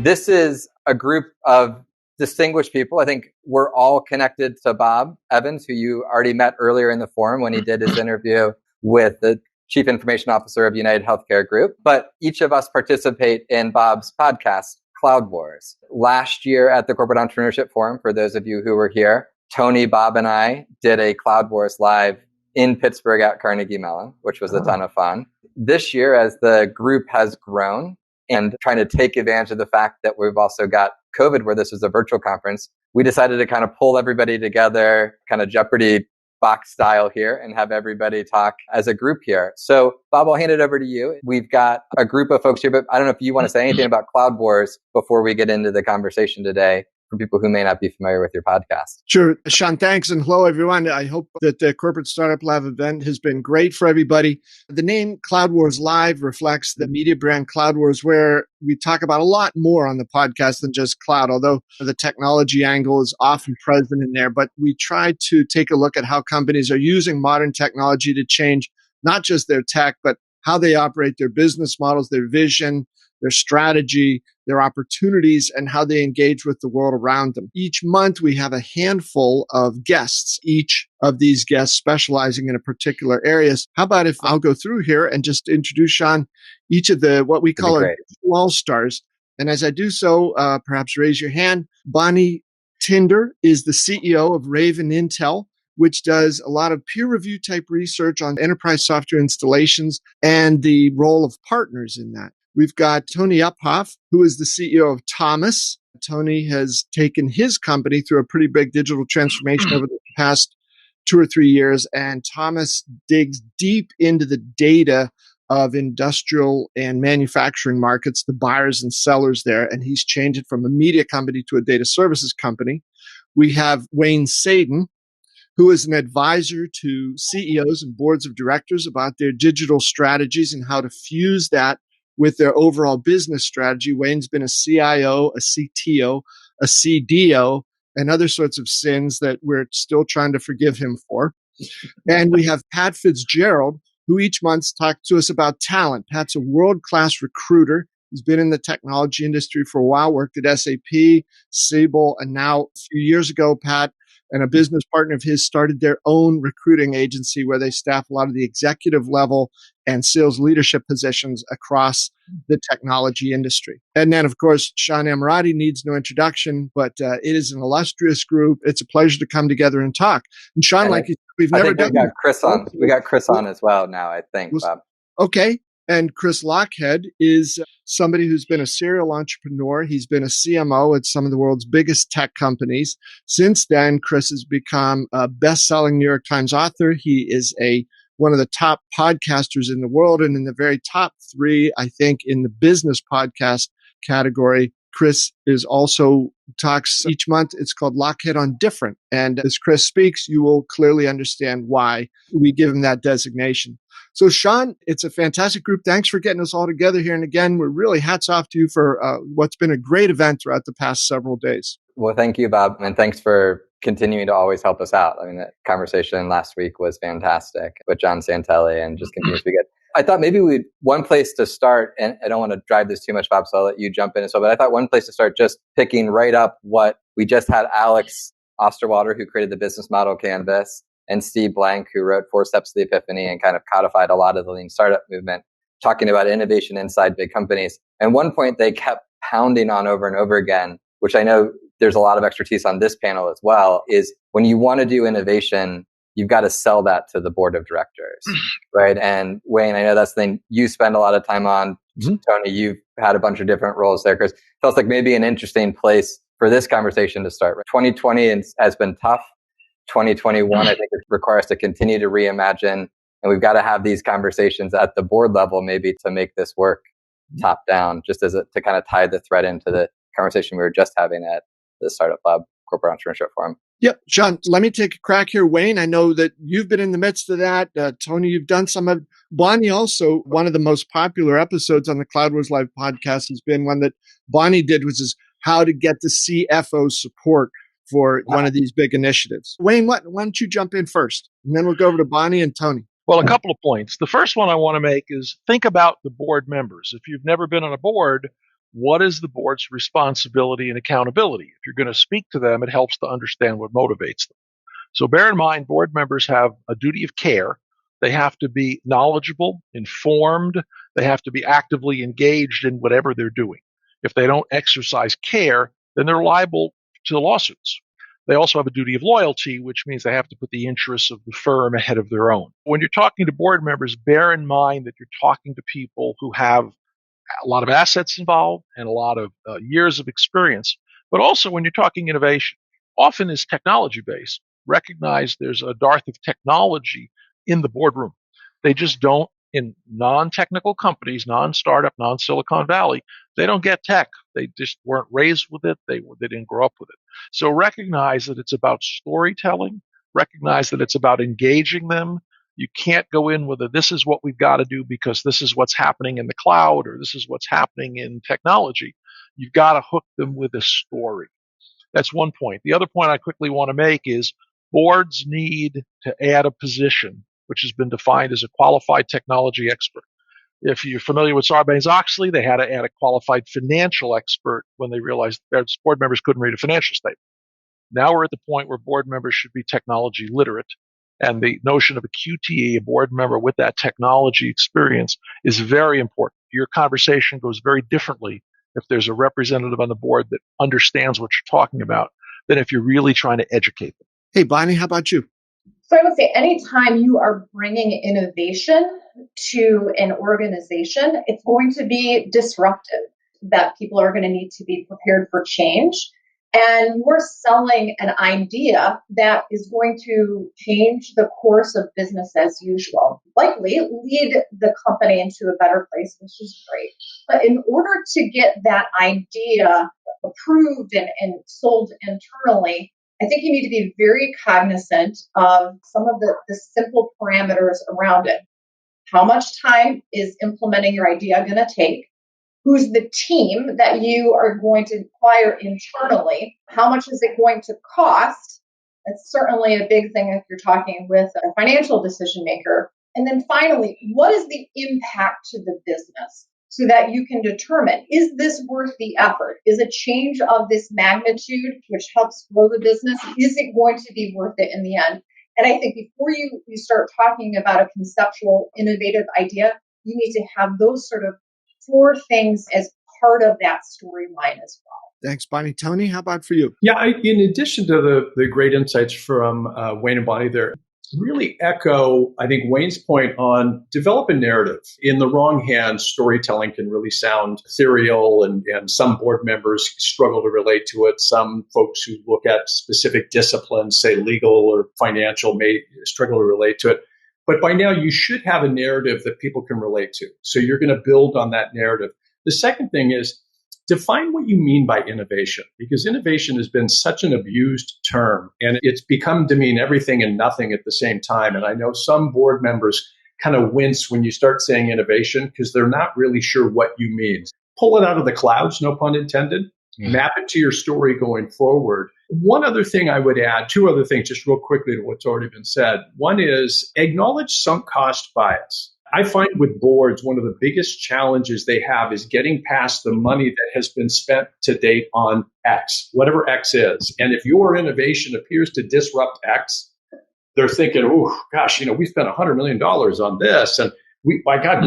This is a group of distinguished people. I think we're all connected to Bob Evans, who you already met earlier in the forum when he did his interview with the Chief Information Officer of United Healthcare Group. But each of us participate in Bob's podcast, Cloud Wars. Last year at the Corporate Entrepreneurship Forum, for those of you who were here, Tony, Bob, and I did a Cloud Wars live in Pittsburgh at Carnegie Mellon, which was a ton of fun. This year, as the group has grown and trying to take advantage of the fact that we've also got COVID, where this is a virtual conference, we decided to kind of pull everybody together, kind of Jeopardy box style here, and have everybody talk as a group here. So, Bob, I'll hand it over to you. We've got a group of folks here, but I don't know if you want to say anything about Cloud Wars before we get into the conversation today, for people who may not be familiar with your podcast. Sure. Sean, thanks. And hello, everyone. I hope that the Corporate Startup Lab event has been great for everybody. The name Cloud Wars Live reflects the media brand Cloud Wars, where we talk about a lot more on the podcast than just cloud, although the technology angle is often present in there. But we try to take a look at how companies are using modern technology to change not just their tech, but how they operate their business models, their vision, their strategy, their opportunities, and how they engage with the world around them. Each month, we have a handful of guests, each of these guests specializing in a particular area. How about if I'll go through here and just introduce, Sean, each of the what we call our all-stars. And as I do so, perhaps raise your hand. Bonnie Tinder is the CEO of Raven Intel, which does a lot of peer review type research on enterprise software installations and the role of partners in that. We've got Tony Uphoff, who is the CEO of Thomas. Tony has taken his company through a pretty big digital transformation over the past 2 or 3 years. And Thomas digs deep into the data of industrial and manufacturing markets, the buyers and sellers there. And he's changed it from a media company to a data services company. We have Wayne Sadin, who is an advisor to CEOs and boards of directors about their digital strategies and how to fuse that with their overall business strategy. Wayne's been a CIO, a CTO, a CDO, and other sorts of sins that we're still trying to forgive him for. And we have Pat Fitzgerald, who each month talks to us about talent. Pat's a world-class recruiter. He's been in the technology industry for a while, worked at SAP, Siebel, and now a few years ago, Pat and a business partner of his started their own recruiting agency where they staff a lot of the executive level and sales leadership positions across the technology industry. And then, of course, Sean Ammirati needs no introduction, but it is an illustrious group. It's a pleasure to come together and talk. And Sean, and like you said, we've never done. We got Chris on. We got Chris on as well now, I think, Bob. Okay. And Chris Lochhead is somebody who's been a serial entrepreneur. He's been a CMO at some of the world's biggest tech companies. Since then, Chris has become a best-selling New York Times author. He is one of the top podcasters in the world, and in the very top 3, I think, in the business podcast category. Chris is also talks each month. It's called Lockhead on Different. And as Chris speaks, you will clearly understand why we give him that designation. So, Sean, it's a fantastic group. Thanks for getting us all together here. And again, we're really hats off to you for what's been a great event throughout the past several days. Well, thank you, Bob. And thanks for continuing to always help us out. I mean, that conversation last week was fantastic with John Santelli and just continues to be good. I thought maybe one place to start, and I don't want to drive this too much, Bob, so I'll let you jump in as well, but I thought one place to start just picking right up what we just had Alex Osterwalder, who created the business model canvas, and Steve Blank, who wrote 4 Steps to the Epiphany and kind of codified a lot of the lean startup movement, talking about innovation inside big companies. And one point they kept pounding on over and over again, which I know there's a lot of expertise on this panel as well, is when you want to do innovation, you've got to sell that to the board of directors, right? And Wayne, I know that's the thing you spend a lot of time on. Mm-hmm. Tony, you've had a bunch of different roles there. Chris, feels like maybe an interesting place for this conversation to start. 2020 has been tough. 2021, I think, it requires us to continue to reimagine. And we've got to have these conversations at the board level, maybe to make this work top down, just to kind of tie the thread into the conversation we were just having at the Startup Lab Corporate Entrepreneurship Forum. Yep. Sean, let me take a crack here. Wayne, I know that you've been in the midst of that. Tony, you've done some of Bonnie also. One of the most popular episodes on the Cloud Wars Live podcast has been one that Bonnie did, which is how to get the CFO support for one of these big initiatives. Wayne, why don't you jump in first? And then we'll go over to Bonnie and Tony. Well, a couple of points. The first one I want to make is think about the board members. If you've never been on a board, what is the board's responsibility and accountability? If you're going to speak to them, it helps to understand what motivates them. So bear in mind, board members have a duty of care. They have to be knowledgeable, informed. They have to be actively engaged in whatever they're doing. If they don't exercise care, then they're liable to lawsuits. They also have a duty of loyalty, which means they have to put the interests of the firm ahead of their own. When you're talking to board members, bear in mind that you're talking to people who have a lot of assets involved and a lot of years of experience. But also when you're talking innovation, often is technology based. Recognize there's a dearth of technology in the boardroom. They just don't, in non-technical companies, non-startup, non-Silicon Valley, they don't get tech. They just weren't raised with it. They didn't grow up with it. So recognize that it's about storytelling. Recognize that it's about engaging them. You can't go in with this is what we've got to do because this is what's happening in the cloud or this is what's happening in technology. You've got to hook them with a story. That's one point. The other point I quickly want to make is boards need to add a position which has been defined as a qualified technology expert. If you're familiar with Sarbanes-Oxley, they had to add a qualified financial expert when they realized their board members couldn't read a financial statement. Now we're at the point where board members should be technology literate. And the notion of a QTE, a board member with that technology experience, is very important. Your conversation goes very differently if there's a representative on the board that understands what you're talking about than if you're really trying to educate them. Hey, Bonnie, how about you? So I would say anytime you are bringing innovation to an organization, it's going to be disruptive, that people are going to need to be prepared for change. And you're selling an idea that is going to change the course of business as usual, likely lead the company into a better place, which is great. But in order to get that idea approved and sold internally, I think you need to be very cognizant of some of the simple parameters around it. How much time is implementing your idea going to take? Who's the team that you are going to acquire internally? How much is it going to cost? That's certainly a big thing if you're talking with a financial decision maker. And then finally, what is the impact to the business so that you can determine, is this worth the effort? Is a change of this magnitude, which helps grow the business, is it going to be worth it in the end? And I think before you start talking about a conceptual, innovative idea, you need to have those sort of 4 things as part of that storyline as well. Thanks, Bonnie. Tony, how about for you? Yeah, in addition to the great insights from Wayne and Bonnie there, really echo, I think, Wayne's point on develop a narrative. In the wrong hands, storytelling can really sound ethereal, and some board members struggle to relate to it. Some folks who look at specific disciplines, say legal or financial, may struggle to relate to it. But by now, you should have a narrative that people can relate to. So you're going to build on that narrative. The second thing is define what you mean by innovation, because innovation has been such an abused term, and it's become to mean everything and nothing at the same time. And I know some board members kind of wince when you start saying innovation because they're not really sure what you mean. Pull it out of the clouds, no pun intended. Map it to your story going forward. One other thing I would add, 2 other things just real quickly to what's already been said. One is acknowledge sunk cost bias. I find with boards, one of the biggest challenges they have is getting past the money that has been spent to date on X, whatever X is. And if your innovation appears to disrupt X, they're thinking, oh, gosh, we spent $100 million on this. And we can't.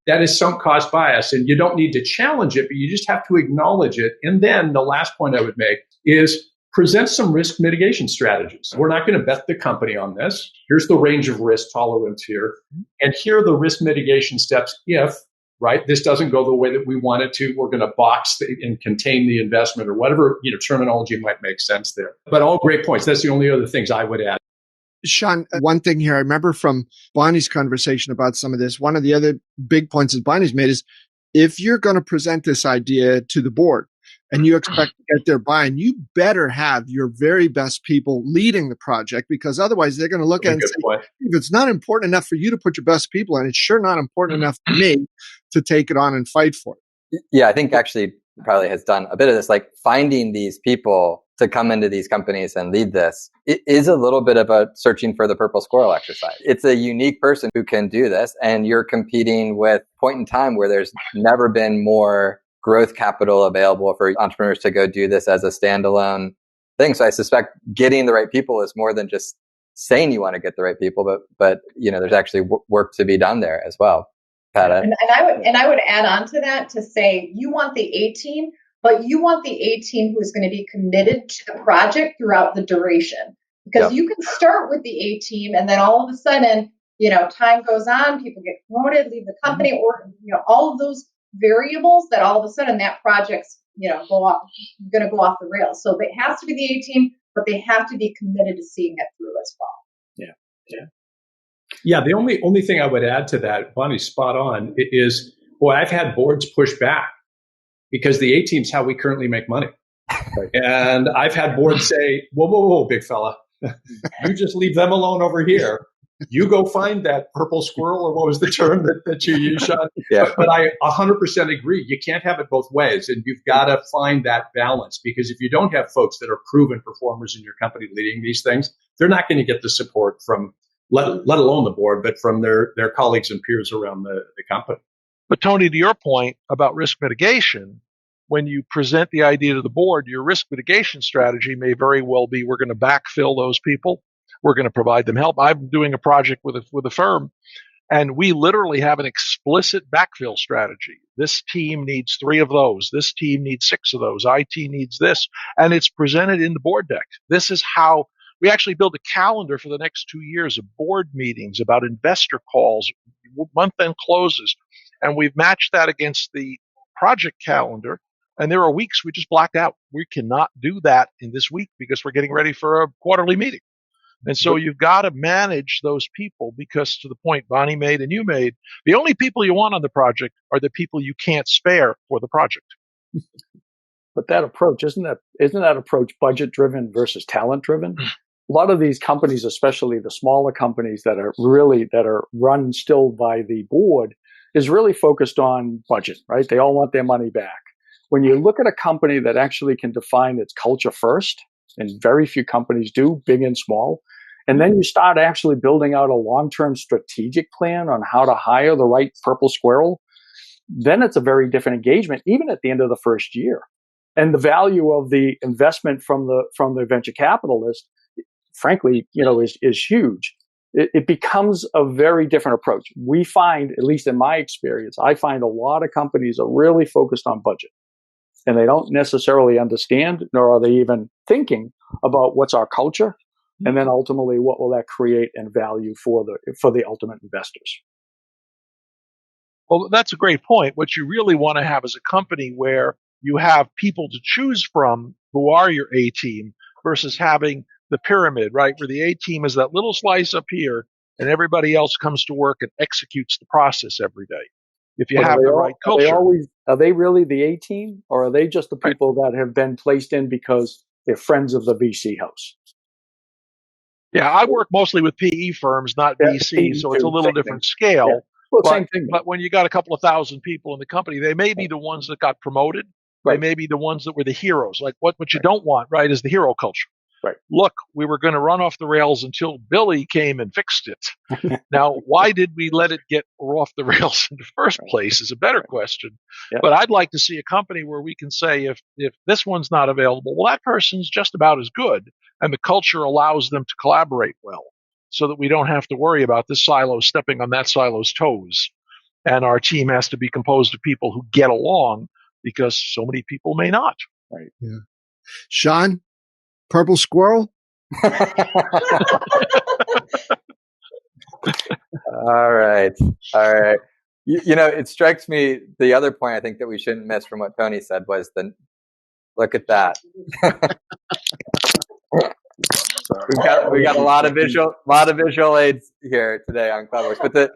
That is sunk cost bias. And you don't need to challenge it, but you just have to acknowledge it. And then the last point I would make is present some risk mitigation strategies. We're not going to bet the company on this. Here's the range of risk tolerance here. And here are the risk mitigation steps if, right, this doesn't go the way that we want it to. We're going to box and contain the investment or whatever, terminology might make sense there. But all great points. That's the only other things I would add. Sean, one thing here, I remember from Bonnie's conversation about some of this, one of the other big points that Bonnie's made is if you're going to present this idea to the board and you expect to get their buy-in, you better have your very best people leading the project, because otherwise they're going to look at it and say, if it's not important enough for you to put your best people in, it's sure not important enough for me to take it on and fight for it. Yeah, I think actually probably has done a bit of this, like finding these people to come into these companies and lead this. It is a little bit of a searching for the purple squirrel exercise. It's a unique person who can do this, and you're competing with a point in time where there's never been more growth capital available for entrepreneurs to go do this as a standalone thing. So I suspect getting the right people is more than just saying you want to get the right people, but there's actually work to be done there as well. Pat, and I would add on to that to say you want the A team, but you want the A team who's going to be committed to the project throughout the duration. Because you can start with the A team and then all of a sudden, time goes on, people get promoted, leave the company, or, all of those variables that all of a sudden that project's, going to go off the rails. So it has to be the A team, but they have to be committed to seeing it through as well. Yeah. The only thing I would add to that, Bonnie's spot on, is, boy, I've had boards push back because the A team's how we currently make money. And I've had boards say, whoa, big fella, you just leave them alone over here. You go find that purple squirrel, or what was the term that you used, Sean? Yeah. But I 100% agree. You can't have it both ways. And you've got to find that balance, because if you don't have folks that are proven performers in your company leading these things, they're not going to get the support from, let alone the board, but from their colleagues and peers around the company. But Tony, to your point about risk mitigation, when you present the idea to the board, your risk mitigation strategy may very well be, we're going to backfill those people. We're going to provide them help. I'm doing a project with a firm, and we literally have an explicit backfill strategy. This team needs 3 of those. This team needs 6 of those. IT needs this. And it's presented in the board deck. This is how we actually build a calendar for the next 2 years of board meetings, about investor calls, month-end closes. And we've matched that against the project calendar. And there are weeks we just blacked out. We cannot do that in this week because we're getting ready for a quarterly meeting. And so you've got to manage those people, because, to the point Bonnie made and you made, the only people you want on the project are the people you can't spare for the project. But that approach, isn't that approach budget driven versus talent driven? A lot of these companies, especially the smaller companies that are run still by the board, is really focused on budget, right? They all want their money back. When you look at a company that actually can define its culture first, and very few companies do, big and small, and then you start actually building out a long-term strategic plan on how to hire the right purple squirrel, then it's a very different engagement, even at the end of the first year. And the value of the investment from the venture capitalist, frankly, is huge. It becomes a very different approach. We find, at least in my experience, I find a lot of companies are really focused on budget. And they don't necessarily understand, nor are they even thinking about what's our culture, and then ultimately what will that create in value for the ultimate investors. Well, that's a great point. What you really want to have is a company where you have people to choose from who are your A team, versus having the pyramid, right? Where the A team is that little slice up here and everybody else comes to work and executes the process every day. If you have the right culture. Are they really the A team, or are they just the people that have been placed in because they're friends of the VC house? Yeah, I work mostly with PE firms, not VC, so it's a little different scale. Yeah. Well, same thing. But when you got a couple of thousand people in the company, they may be the ones that got promoted. They may be the ones that were the heroes. Like what you don't want, right, is the hero culture. Right. Look, we were going to run off the rails until Billy came and fixed it. Now, why did we let it get off the rails in the first place is a better question. Yep. But I'd like to see a company where we can say, if this one's not available, well, that person's just about as good, and the culture allows them to collaborate well, so that we don't have to worry about this silo stepping on that silo's toes. And our team has to be composed of people who get along, because so many people may not. Right. Yeah. Sean, purple squirrel? All right. It strikes me, the other point I think that we shouldn't miss from what Tony said was look at that. we got a lot of visual aids here today on Cloudworks, but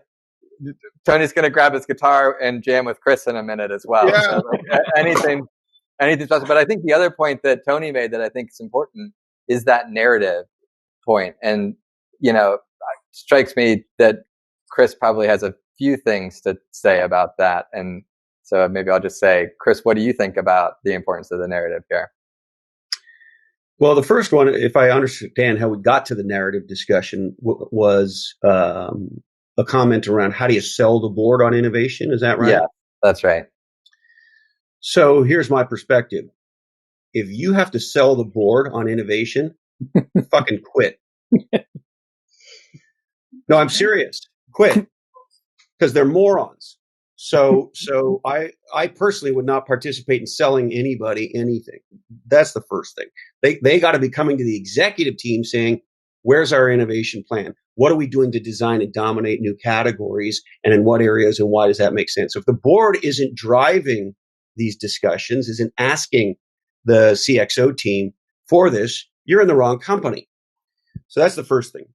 Tony's going to grab his guitar and jam with Chris in a minute as well. Yeah. So anything special. But I think the other point that Tony made that I think is important is that narrative point. And, it strikes me that Chris probably has a few things to say about that. And so maybe I'll just say, Chris, what do you think about the importance of the narrative here? Well, the first one, if I understand how we got to the narrative discussion, was a comment around how do you sell the board on innovation? Is that right? Yeah, that's right. So here's my perspective. If you have to sell the board on innovation, fucking quit. No, I'm serious. Quit. Because they're morons. So I personally would not participate in selling anybody anything. That's the first thing. They got to be coming to the executive team saying, where's our innovation plan? What are we doing to design and dominate new categories, and in what areas, and why does that make sense? So if the board isn't driving these discussions, isn't asking the CXO team for this, you're in the wrong company. So that's the first thing.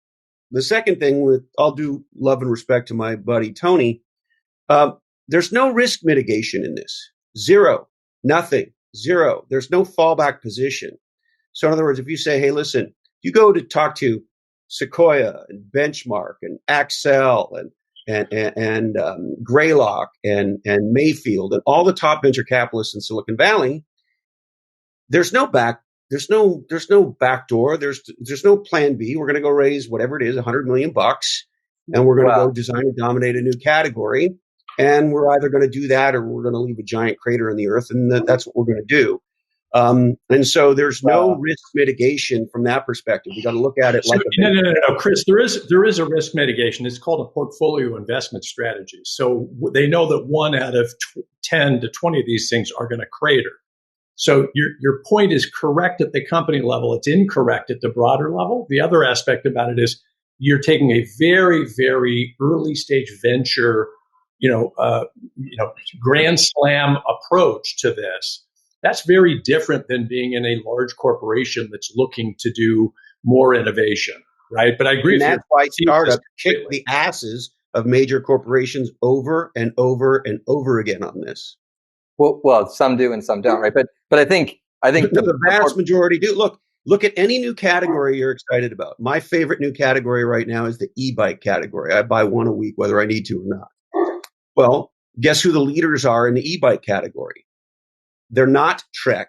The second thing, with all due love and respect to my buddy Tony, there's no risk mitigation in this. Zero. Nothing. Zero. There's no fallback position. So in other words, if you say, hey, listen, you go to talk to Sequoia and Benchmark and Accel and Greylock and Mayfield and all the top venture capitalists in Silicon Valley, there's no back door. There's no plan B. We're going to go raise whatever it is, $100 million, and we're going to go design and dominate a new category. And we're either going to do that or we're going to leave a giant crater in the earth, and that's what we're going to do. And so there's no risk mitigation from that perspective. We got to look at it like no, Chris. There is a risk mitigation. It's called a portfolio investment strategy. So they know that 1 out of 10 to 20 of these things are going to crater. So your point is correct at the company level. It's incorrect at the broader level. The other aspect about it is you're taking a very, very early stage venture, grand slam approach to this. That's very different than being in a large corporation that's looking to do more innovation, right? But I agree with you. That's why startups kick the asses of major corporations over and over and over again on this. Well, some do and some don't, right? But I think the vast majority do. Look at any new category you're excited about. My favorite new category right now is the e-bike category. I buy one a week, whether I need to or not. Well, guess who the leaders are in the e-bike category? They're not Trek,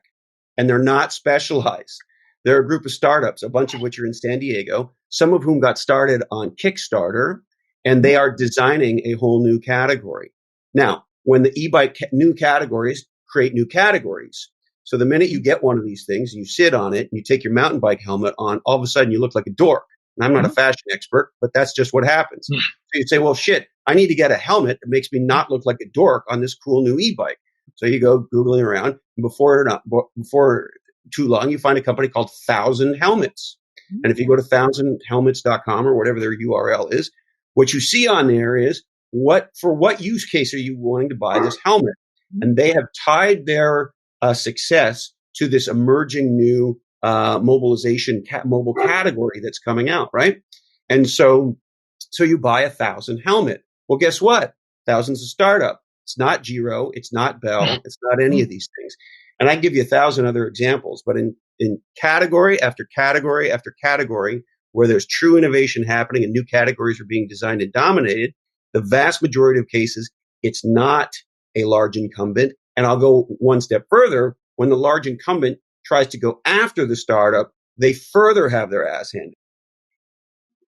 and they're not Specialized. They're a group of startups, a bunch of which are in San Diego, some of whom got started on Kickstarter, and they are designing a whole new category. Now, when the e-bike new categories create new categories. So the minute you get one of these things, and you sit on it, and you take your mountain bike helmet on, all of a sudden you look like a dork. And I'm not a fashion expert, but that's just what happens. So you say, well, shit, I need to get a helmet that makes me not look like a dork on this cool new e-bike. So you go Googling around, and before too long, you find a company called 1,000 Helmets. And if you go to 1000helmets.com or whatever their URL is, what you see on there is for what use case are you wanting to buy this helmet? And they have tied their success to this emerging new mobile category that's coming out, right? And so you buy 1,000 helmet. Well, guess what? 1,000's a startup. It's not Giro. It's not Bell. It's not any of these things. And I can give you 1,000 other examples, but in category after category after category where there's true innovation happening and new categories are being designed and dominated, the vast majority of cases, it's not a large incumbent. And I'll go one step further. When the large incumbent tries to go after the startup, they further have their ass handed.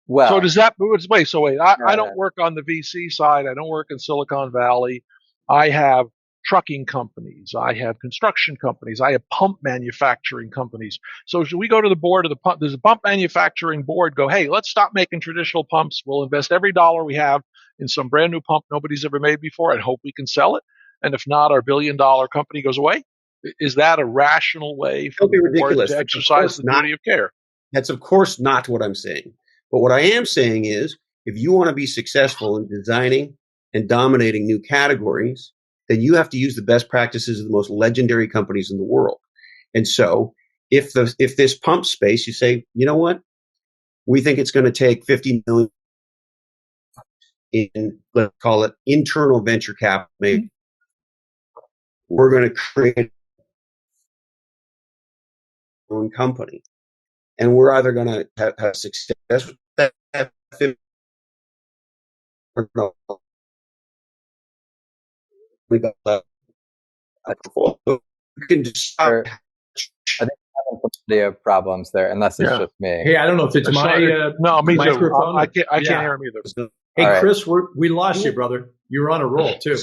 well, So does that wait? I don't work on the VC side. I don't work in Silicon Valley. I have trucking companies. I have construction companies. I have pump manufacturing companies. So should we go to the board of the pump? Does the pump manufacturing board go, hey, let's stop making traditional pumps. We'll invest every dollar we have in some brand new pump nobody's ever made before and hope we can sell it. And if not, our $1 billion company goes away. Is that a rational way for the board to exercise the duty of care? That's of course not what I'm saying. But what I am saying is, if you want to be successful in designing and dominating new categories, then you have to use the best practices of the most legendary companies in the world. And so if this pump space, you say, you know what? We think it's going to take 50 million in, let's call it internal venture capital. Maybe we're going to create our own company. And we're either going to have success with that, or no. We got that. You can decide. I think having plenty of problems there, unless it's just me. Hey, I don't know if it's my no, me microphone. I can't hear him either. Hey, All right. Chris, we lost you, brother. You were on a roll too.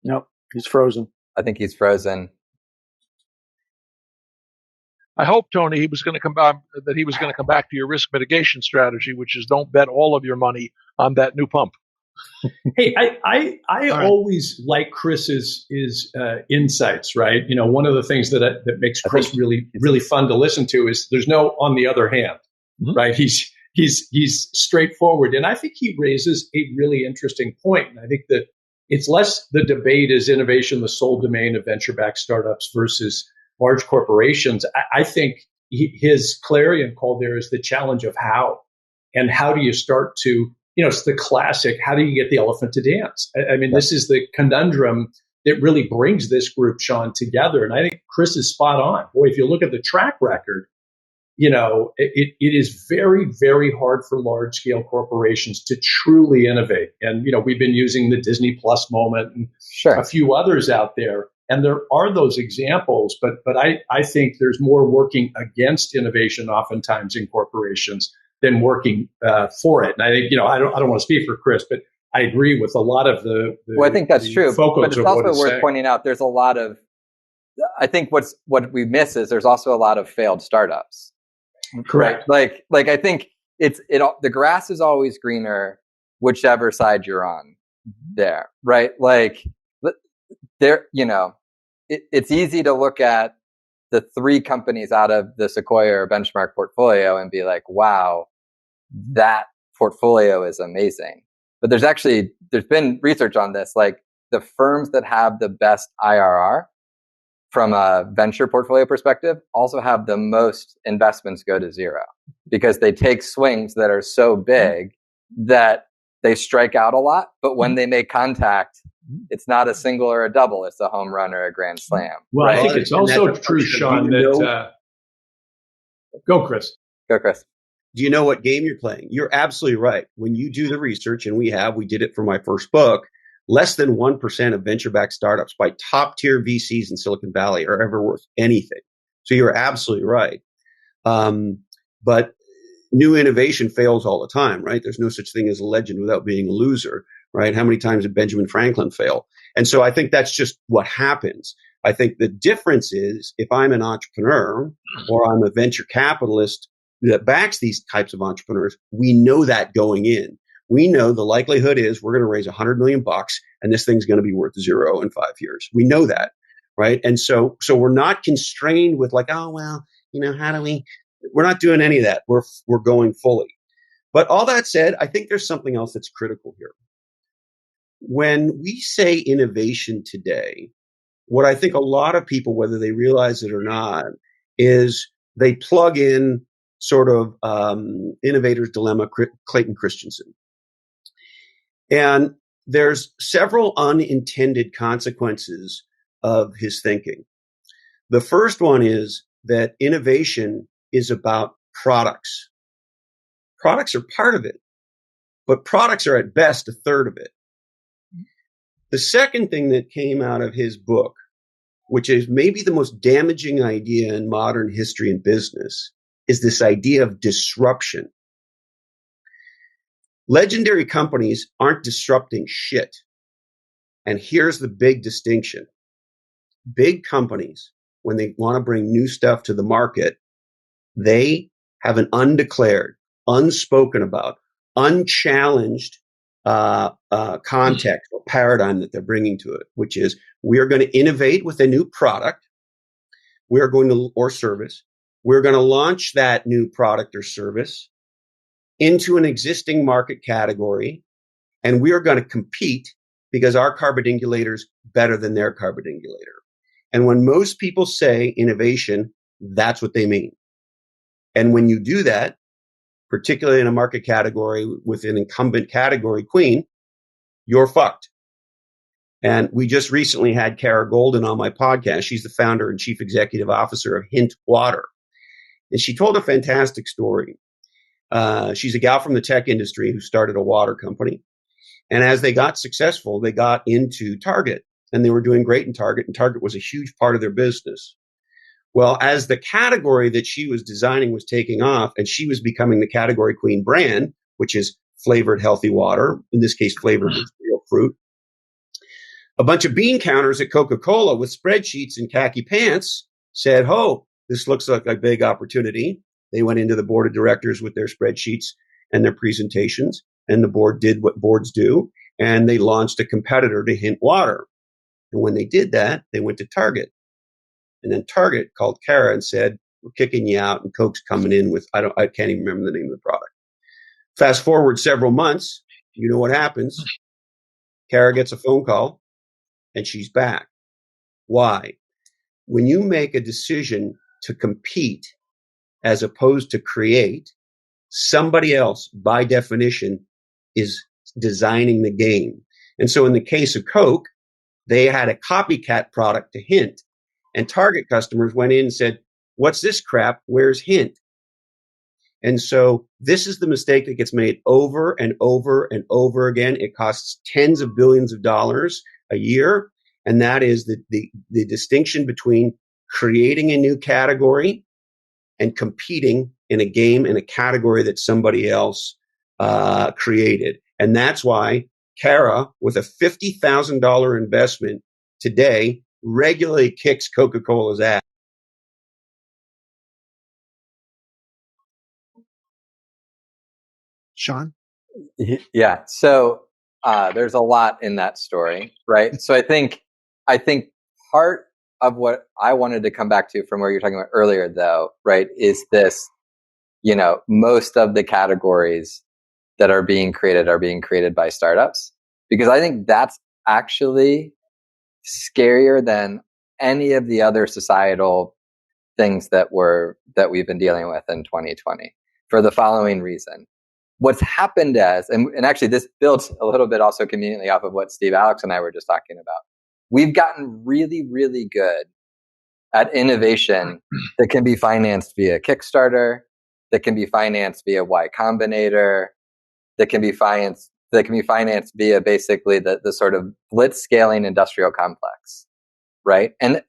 Nope, he's frozen. I think he's frozen. I hope, Tony, he was going to come back to your risk mitigation strategy, which is don't bet all of your money on that new pump. Hey, I always like Chris's insights, right? You know, one of the things that makes Chris really fun to listen to is there's no on the other hand, right? He's straightforward, and I think he raises a really interesting point. And I think that it's less the debate is innovation the sole domain of venture-backed startups versus large corporations. I think his clarion call there is the challenge of how, and how do you start to, you know, it's the classic, how do you get the elephant to dance? I mean, this is the conundrum that really brings this group, Sean, together. And I think Chris is spot on. Boy, if you look at the track record, you know, it is very, very hard for large scale corporations to truly innovate. And, you know, we've been using the Disney Plus moment and a few others out there. And there are those examples, but I think there's more working against innovation oftentimes in corporations than working for it. And I think, you know, I don't want to speak for Chris, but I agree with a lot of the well, I think that's true. But it's also worth pointing out there's a lot of, I think what we miss is there's also a lot of failed startups. Correct. Like I think the grass is always greener, whichever side you're on there, right? Like there, you know, it's easy to look at the 3 companies out of the Sequoia or benchmark portfolio and be like, wow, that portfolio is amazing. But there's been research on this, like the firms that have the best IRR from a venture portfolio perspective also have the most investments go to zero because they take swings that are so big that they strike out a lot. But when they make contact, it's not a single or a double. It's a home run or a grand slam. Well, right? I think it's also true, Sean, that go, Chris. Go, Chris. Do you know what game you're playing? You're absolutely right. When you do the research, and we did it for my first book, less than 1% of venture-backed startups by top-tier VCs in Silicon Valley are ever worth anything. So you're absolutely right. But new innovation fails all the time, right? There's no such thing as a legend without being a loser, right? How many times did Benjamin Franklin fail? And so I think that's just what happens. I think the difference is if I'm an entrepreneur or I'm a venture capitalist that backs these types of entrepreneurs, we know that going in. We know the likelihood is we're going to raise $100 million and this thing's going to be worth zero in 5 years. We know that, right? And so we're not constrained with like, oh, well, you know, we're not doing any of that. We're going fully. But all that said, I think there's something else that's critical here. When we say innovation today, what I think a lot of people, whether they realize it or not, is they plug in sort of innovator's dilemma, Clayton Christensen. And there's several unintended consequences of his thinking. The first one is that innovation is about products. Products are part of it, but products are at best a third of it. The second thing that came out of his book, which is maybe the most damaging idea in modern history and business, is this idea of disruption. Legendary companies aren't disrupting shit. And here's the big distinction. Big companies, when they want to bring new stuff to the market, they have an undeclared, unspoken about, unchallenged context or paradigm that they're bringing to it, which is we are going to innovate with a new product. We are going to, or service. We're going to launch that new product or service into an existing market category, and we are going to compete because our carbidingulator's better than their carbidingulator. And when most people say innovation, that's what they mean. And when you do that, particularly in a market category with an incumbent category queen, you're fucked. And we just recently had Kara Golden on my podcast. She's the founder and chief executive officer of Hint Water. And she told a fantastic story. She's a gal from the tech industry who started a water company. And as they got successful, they got into Target, and they were doing great in Target, and Target was a huge part of their business. Well, as the category that she was designing was taking off, and she was becoming the category queen brand, which is flavored healthy water, in this case, flavored with real fruit, A bunch of bean counters at Coca-Cola with spreadsheets and khaki pants said, "Oh, this looks like a big opportunity." They went into the board of directors with their spreadsheets and their presentations, and the board did what boards do, and they launched a competitor to Hint Water. And when they did that, they went to Target. And then Target called Cara and said, "We're kicking you out, and Coke's coming in with," I can't even remember the name of the product. Fast forward several months, you know what happens? Cara gets a phone call, and she's back. Why? When you make a decision to compete as opposed to create, somebody else, by definition, is designing the game. And so in the case of Coke, they had a copycat product to Hint. And Target customers went in and said, "What's this crap? Where's Hint?" And so this is the mistake that gets made over and over and over again. It costs tens of billions of dollars a year. And that is the distinction between creating a new category and competing in a game in a category that somebody else created. And that's why Cara, with a $50,000 investment today, regularly kicks Coca-Cola's ass. Sean? Yeah. So there's a lot in that story, right? So I think part of what I wanted to come back to from where you're talking about earlier, though, right, is this, most of the categories that are being created by startups, because I think that's actually scarier than any of the other societal things that we've been dealing with in 2020 for the following reason. What's happened and actually this builds a little bit also conveniently off of what Steve, Alex, and I were just talking about. We've gotten really, really good at innovation that can be financed via Kickstarter, that can be financed via Y Combinator, that can be financed via basically the sort of blitz scaling industrial complex, right? And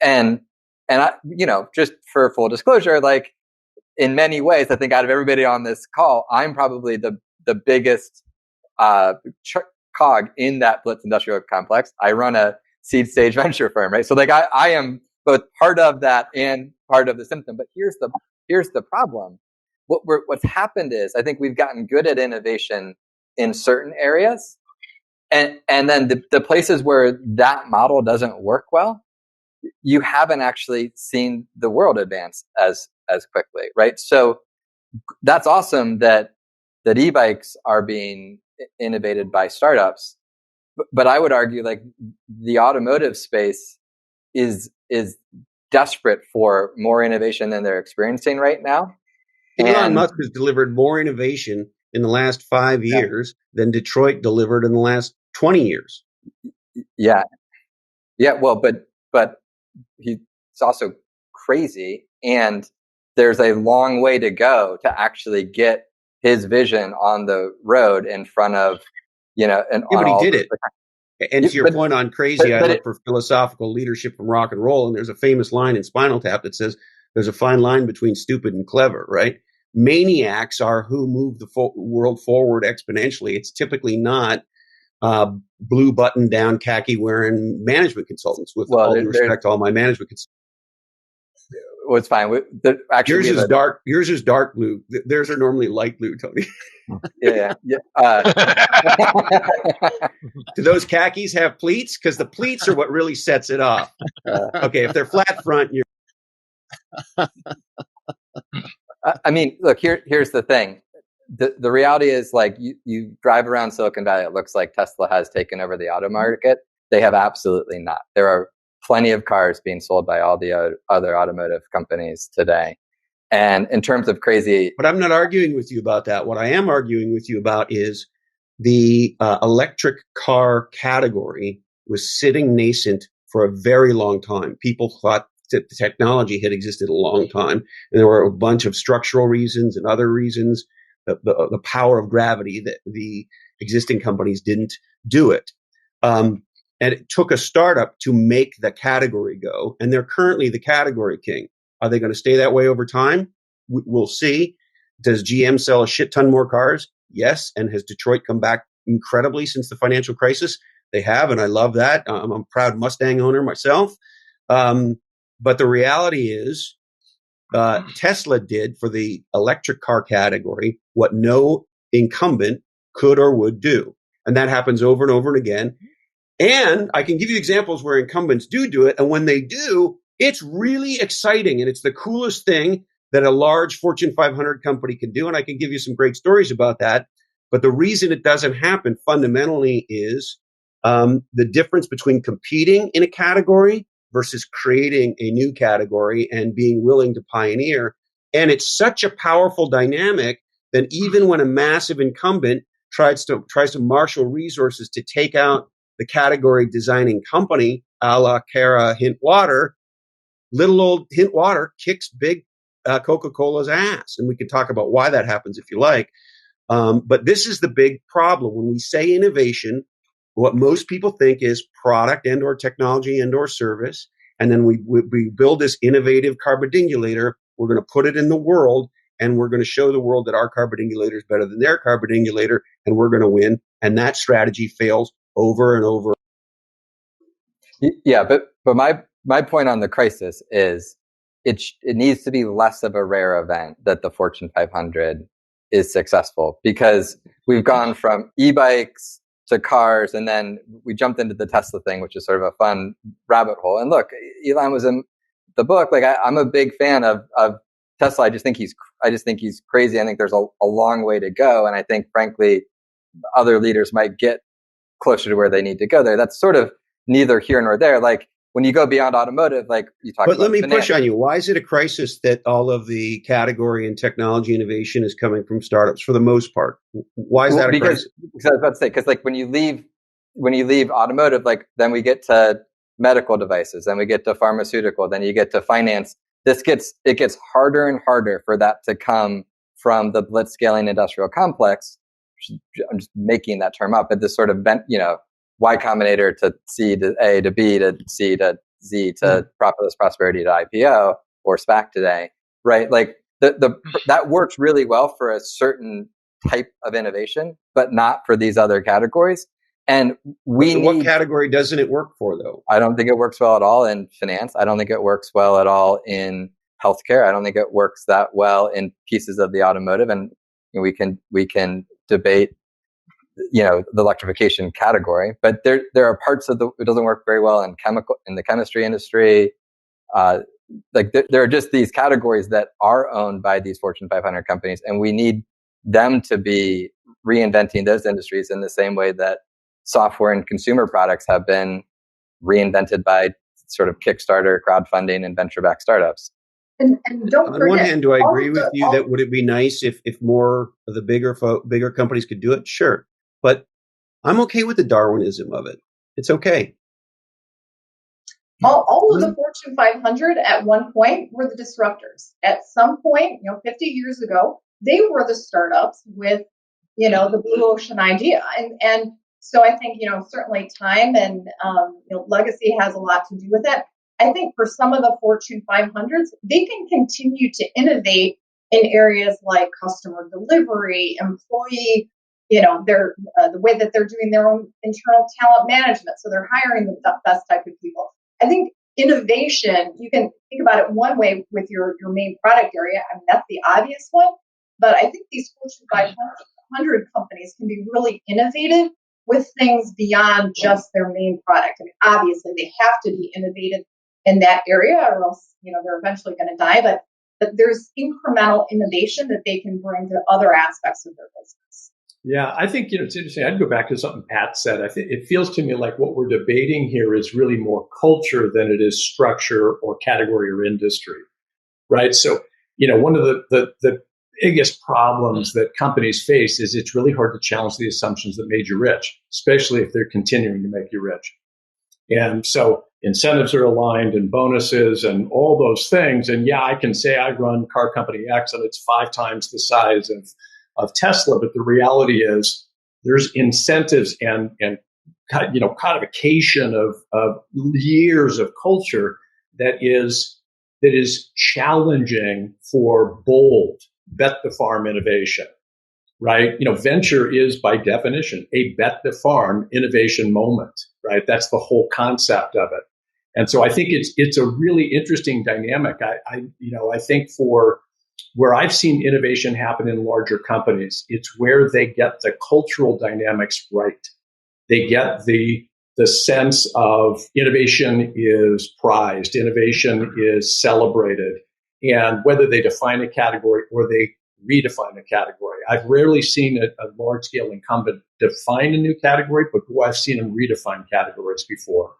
I, just for full disclosure, like in many ways, I think out of everybody on this call, I'm probably the biggest cog in that blitz industrial complex. I run a seed stage venture firm, right? So like I am both part of that and part of the symptom. But here's the problem. What's happened is I think we've gotten good at innovation in certain areas, and then the places where that model doesn't work well, you haven't actually seen the world advance as quickly, right? So that's awesome that e-bikes are being innovated by startups, but I would argue like the automotive space is desperate for more innovation than they're experiencing right now. Elon Musk has delivered more innovation in the last 5 years than Detroit delivered in the last 20 years. Yeah. Well, but he's also crazy, and there's a long way to go to actually get his vision on the road in front of, but he did it. And to your point on crazy, I look for philosophical leadership from rock and roll. And there's a famous line in Spinal Tap that says, "There's a fine line between stupid and clever," right? Maniacs are who move the world forward exponentially. It's typically not blue button down, khaki wearing management consultants. With all due respect to all my management consultants. Well, it's fine. Yours is dark. Yours is dark blue. Theirs are normally light blue, Tony. Yeah. Do those khakis have pleats? Because the pleats are what really sets it off. Okay, if they're flat front, you're. I mean, look, here's the thing. The reality is, like, you drive around Silicon Valley, it looks like Tesla has taken over the auto market. They have absolutely not. There are plenty of cars being sold by all the other automotive companies today. And in terms of crazy... But I'm not arguing with you about that. What I am arguing with you about is the electric car category was sitting nascent for a very long time. People thought that the technology had existed a long time, and there were a bunch of structural reasons and other reasons, the power of gravity, that the existing companies didn't do it. And it took a startup to make the category go, and they're currently the category king. Are they going to stay that way over time? We'll see. Does GM sell a shit ton more cars? Yes. And has Detroit come back incredibly since the financial crisis? they have, and I love that. I'm a proud Mustang owner myself. But the reality is, Tesla did for the electric car category what no incumbent could or would do. And that happens over and over and again. And I can give you examples where incumbents do it. And when they do, it's really exciting. And it's the coolest thing that a large Fortune 500 company can do. And I can give you some great stories about that. But the reason it doesn't happen fundamentally is the difference between competing in a category versus creating a new category and being willing to pioneer. And it's such a powerful dynamic that even when a massive incumbent tries to marshal resources to take out the category designing company, a la Cara Hint Water, little old Hint Water kicks big Coca-Cola's ass. And we could talk about why that happens if you like. But this is the big problem. When we say innovation, what most people think is product and or technology and or service. And then we build this innovative carbidingulator. We're going to put it in the world, and we're going to show the world that our carbidingulator is better than their carbidingulator, and we're going to win. And that strategy fails over and over. Yeah, but my point on the crisis is it needs to be less of a rare event that the Fortune 500 is successful, because we've gone from e-bikes to cars, and then we jumped into the Tesla thing, which is sort of a fun rabbit hole. And look, Elon was in the book. Like I'm a big fan of Tesla. I just think he's crazy. I think there's a long way to go, and I think frankly other leaders might get closer to where they need to go there. That's sort of neither here nor there. Like when you go beyond automotive, like you talk about. But let me push on you. Why is it a crisis that all of the category and technology innovation is coming from startups for the most part? Why is that a crisis? Because I was about to say, because like when you leave automotive, like then we get to medical devices, then we get to pharmaceutical, then you get to finance. It gets harder and harder for that to come from the blitzscaling industrial complex. I'm just making that term up, but this sort of Y Combinator to C to A to B to C to Z to profitless prosperity to IPO or SPAC today, right? Like that works really well for a certain type of innovation, but not for these other categories. And what category doesn't it work for, though? I don't think it works well at all in finance. I don't think it works well at all in healthcare. I don't think it works that well in pieces of the automotive. And we can debate the electrification category, but there are parts of it doesn't work very well in the chemistry industry. There are just these categories that are owned by these Fortune 500 companies, and we need them to be reinventing those industries in the same way that software and consumer products have been reinvented by sort of Kickstarter, crowdfunding, and venture-backed startups. And don't forget, on one hand, do I agree with you that would it be nice if more of the bigger companies could do it? Sure. But I'm okay with the Darwinism of it. It's okay. All of the Fortune 500 at one point were the disruptors. At some point, 50 years ago, they were the startups with, the blue ocean idea. And so I think, certainly time and, legacy has a lot to do with it. I think for some of the Fortune 500s, they can continue to innovate in areas like customer delivery, employee, the way that they're doing their own internal talent management. So they're hiring the best type of people. I think innovation, you can think about it one way with your main product area. I mean, that's the obvious one. But I think these Fortune 500 companies can be really innovative with things beyond just their main product. I mean, obviously, they have to be innovative in that area or else, they're eventually going to die. But there's incremental innovation that they can bring to other aspects of their business. Yeah, I think, it's interesting. I'd go back to something Pat said. I think it feels to me like what we're debating here is really more culture than it is structure or category or industry, right? So, one of the biggest problems that companies face is it's really hard to challenge the assumptions that made you rich, especially if they're continuing to make you rich. And so incentives are aligned and bonuses and all those things. And yeah, I can say I run car company X and it's 5 times the size of Tesla, but the reality is there's incentives and codification of years of culture that is challenging for bold bet the farm innovation. right? Venture is by definition a bet the farm innovation moment, right? That's the whole concept of it. And so I think it's a really interesting dynamic. I think for where I've seen innovation happen in larger companies, it's where they get the cultural dynamics right. They get the sense of innovation is prized, innovation is celebrated, and whether they define a category or they redefine a category. I've rarely seen a large-scale incumbent define a new category, but I've seen them redefine categories before.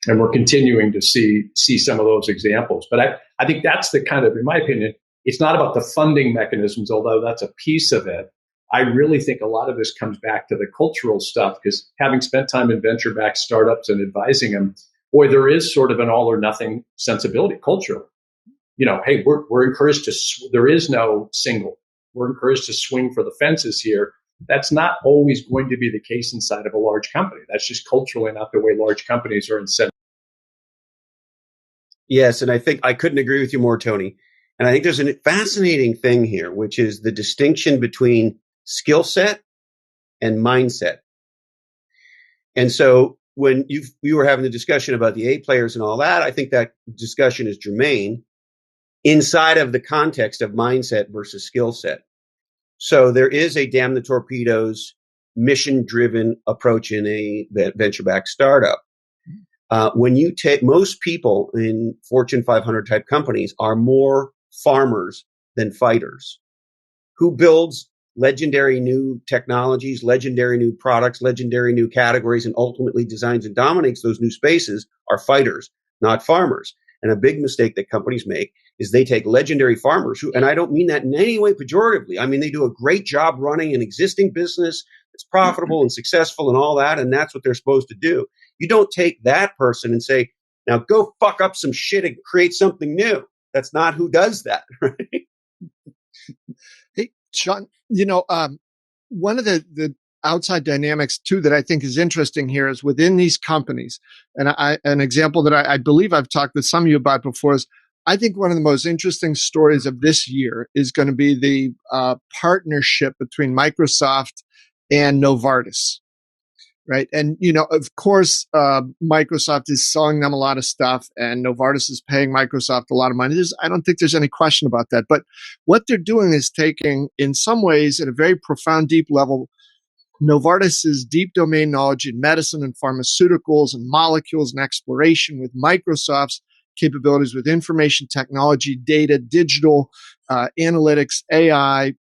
And we're continuing to see some of those examples. But I think that's the kind of, in my opinion, it's not about the funding mechanisms, although that's a piece of it. I really think a lot of this comes back to the cultural stuff, because having spent time in venture-backed startups and advising them, boy, there is sort of an all or nothing sensibility culture. Hey, we're encouraged there is no single. We're encouraged to swing for the fences here. That's not always going to be the case inside of a large company. That's just culturally not the way large companies are incentivized. Yes, and I think I couldn't agree with you more, Tony. And I think there's a fascinating thing here, which is the distinction between skill set and mindset. And so when you were having the discussion about the A players and all that, I think that discussion is germane inside of the context of mindset versus skill set. So there is a damn the torpedoes mission-driven approach in a venture-backed startup. When you take most people in Fortune 500 type companies are more farmers than fighters. Who builds legendary new technologies, legendary new products, legendary new categories, and ultimately designs and dominates those new spaces are fighters, not farmers. And a big mistake that companies make is they take legendary farmers who, and I don't mean that in any way pejoratively. I mean, they do a great job running an existing business that's profitable and successful and all that. And that's what they're supposed to do. You don't take that person and say, now go fuck up some shit and create something new. That's not who does that, right? Hey, Sean, one of the outside dynamics too that I think is interesting here is within these companies, and an example that I believe I've talked with some of you about before is I think one of the most interesting stories of this year is going to be the partnership between Microsoft and Novartis. Right. And, of course, Microsoft is selling them a lot of stuff and Novartis is paying Microsoft a lot of money. I don't think there's any question about that. But what they're doing is taking, in some ways, at a very profound, deep level, Novartis's deep domain knowledge in medicine and pharmaceuticals and molecules and exploration with Microsoft's capabilities with information technology, data, digital, analytics, AI,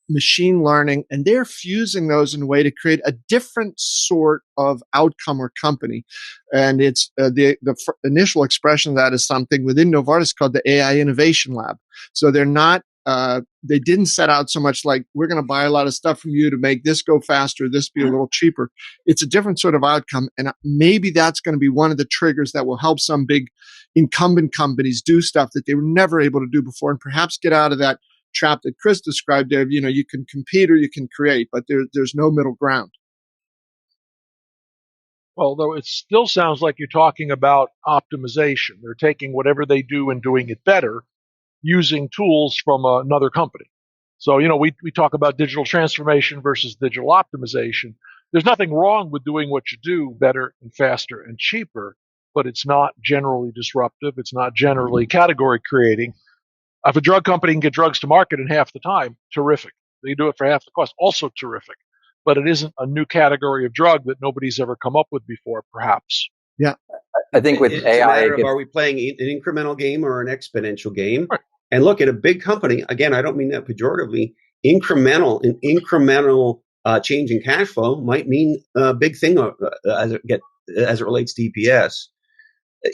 machine learning, and they're fusing those in a way to create a different sort of outcome or company. And it's the initial expression of that is something within Novartis called the AI Innovation Lab. So they're not, they didn't set out so much like, we're going to buy a lot of stuff from you to make this go faster, this be a little cheaper. It's a different sort of outcome. And maybe that's going to be one of the triggers that will help some big incumbent companies do stuff that they were never able to do before and perhaps get out of that trap that Chris described there. You can compete or you can create, but there's no middle ground. Well, though it still sounds like you're talking about optimization. They're taking whatever they do and doing it better using tools from another company. So, we talk about digital transformation versus digital optimization. There's nothing wrong with doing what you do better and faster and cheaper, but it's not generally disruptive. It's not generally category creating. If a drug company can get drugs to market in half the time, terrific. They do it for half the cost, also terrific. But it isn't a new category of drug that nobody's ever come up with before, perhaps. Yeah. I think with it's AI, a matter of are we playing an incremental game or an exponential game? Right. And look, at a big company, again, I don't mean that pejoratively, incremental change in cash flow might mean a big thing as it relates to EPS.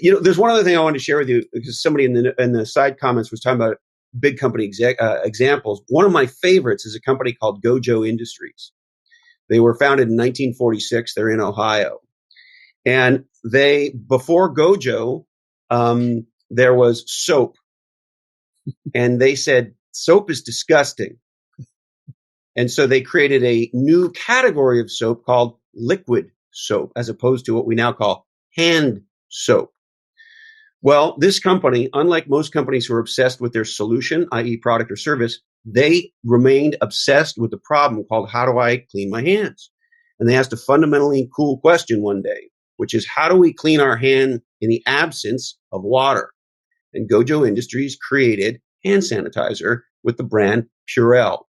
There's one other thing I wanted to share with you, because somebody in the side comments was talking about big company examples. One of my favorites is a company called Gojo Industries. They were founded in 1946. They're in Ohio. And before Gojo, there was soap. And they said, soap is disgusting. And so they created a new category of soap called liquid soap, as opposed to what we now call hand soap. Well, this company, unlike most companies who are obsessed with their solution, i.e. product or service, they remained obsessed with the problem called, how do I clean my hands? And they asked a fundamentally cool question one day, which is, how do we clean our hand in the absence of water? And Gojo Industries created hand sanitizer with the brand Purell.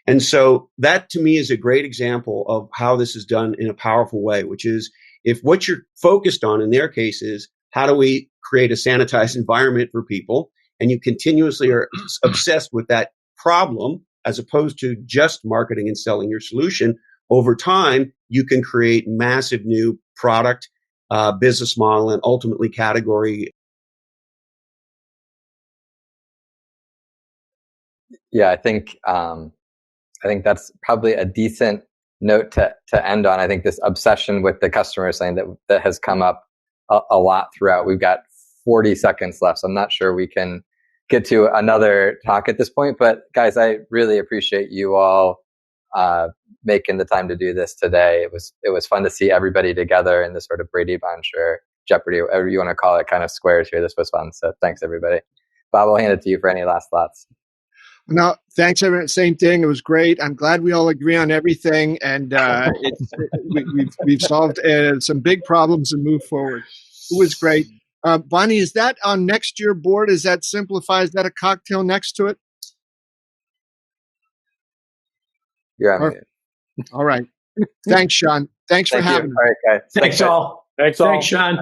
And so that to me is a great example of how this is done in a powerful way, which is, if what you're focused on in their case is, how do we create a sanitized environment for people? And you continuously are obsessed with that problem, as opposed to just marketing and selling your solution, over time, you can create massive new product, business model, and ultimately category. Yeah, I think that's probably a decent note to end on. I think this obsession with the customer is something that has come up a lot throughout. We've got 40 seconds left, so I'm not sure we can get to another talk at this point. But guys, I really appreciate you all making the time to do this today. It was fun to see everybody together in this sort of Brady Bunch or Jeopardy, whatever you want to call it, kind of squares here. This was fun. So thanks, everybody. Bob, I'll hand it to you for any last thoughts. No, thanks, everyone. Same thing. It was great. I'm glad we all agree on everything, and we've solved some big problems and moved forward. It was great. Bonnie, is that on next year board? Is that Simplify? Is that a cocktail next to it? You're on mute. All right. Thanks, Sean. Thanks for having me. All right, guys. Thanks all. Thanks, Sean.